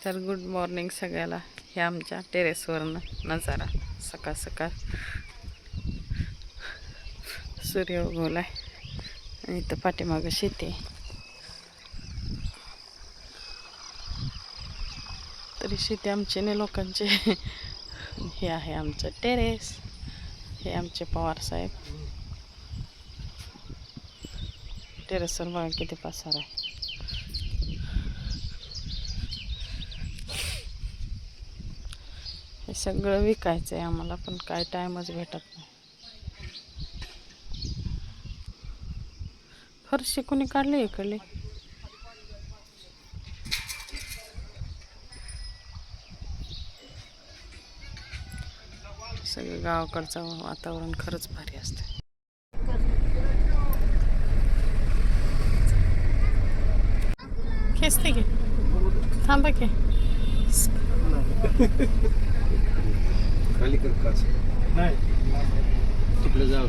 तर good morning सगळ्याला. हे आमच्या टेरेसवरनं नजारा सकाळ सकाळ सूर्य उगवला आहे आणि इथं पाठीमागं शेती आहे. तरी शेती आमचे नाही लोकांचे. हे आहे आमचं टेरेस. हे आमचे पवार साहेब. टेरेसवर बघा किती पसार आहे. हे सगळं विकायचं आहे आम्हाला, पण काय टाईमच भेटत नाही. फरशी कोणी काढली इकडली? सगळं गावाकडचं वातावरण खरंच भारी असतं. खेचते की थांबा की खाली कर काच नाही तिकडे जाऊ.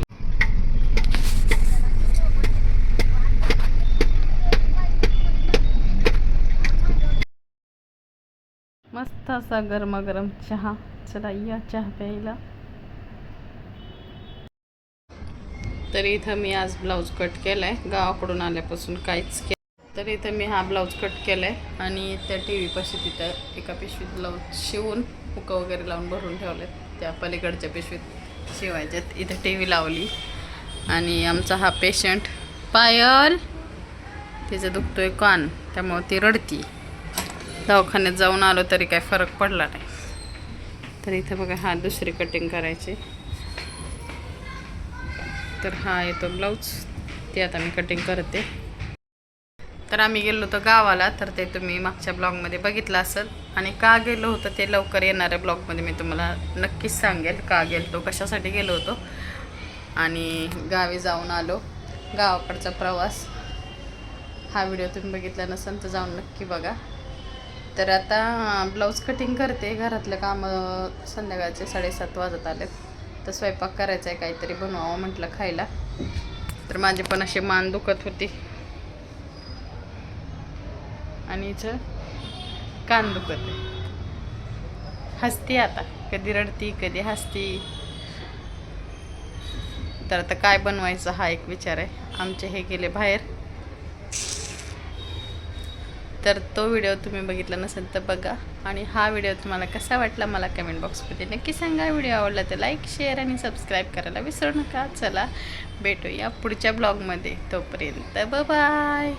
मस्त असा गरमागरम चहा. चला या चहा प्यायला. तर इथं मी आज ब्लाऊज कट केलाय. गावाकडून आल्यापासून काहीच केलं. तर इथं मी हा ब्लाऊज कट केलाय आणि त्या टी व्हीपाशी तिथं एका पिशवीत ब्लाऊज शिवून हुक वगैरे लावून भरून ठेवलेत. त्या पलीकडच्या पिशवीत शिवायच्यात. इथं टी व्ही लावली आणि आमचा हा पेशंट पायल, तिचं दुखतोय कान, त्यामुळे ती रडती. दवाखान्यात जाऊन आलो तरी काय फरक पडला नाही. तर इथं बघा हा दुसरी कटिंग करायची. तर हा येतो ब्लाऊज, ते आता मी कटिंग करते. तर आम्ही गेलो होतो गावाला, तर ते तुम्ही मागच्या ब्लॉगमध्ये बघितलं असेल. आणि का गेलो होतो ते लवकर येणाऱ्या ब्लॉगमध्ये मी तुम्हाला नक्कीच सांगेल का गेलो होतो, कशासाठी गेलो होतो. आणि गावी जाऊन आलो. गावाकडचा प्रवास हा व्हिडिओ तुम्ही बघितला नसेल तर जाऊन नक्की बघा. तर आता ब्लाऊज कटिंग करते. घरातलं काम संध्याकाळचे 7:30 वाजत आलेत. तर स्वयंपाक करायचा आहे, काहीतरी बनवावं म्हटलं खायला. तर माझी पण अशी मान दुखत होती आणि हिचं कान दुखत आहे. हसती आता, कधी रडती कधी हसती. तर आता काय बनवायचं हा एक विचार आहे. आमचे हे गेले बाहेर. तर तो व्हिडिओ तुम्ही बघितला नसेल तर बघा. आणि हा व्हिडिओ तुम्हाला कसा वाटला मला कमेंट बॉक्समध्ये नक्की सांगा. व्हिडिओ आवडला तर लाईक शेअर आणि सबस्क्राईब करायला विसरू नका. चला भेटूया पुढच्या ब्लॉगमध्ये. तोपर्यंत बाय.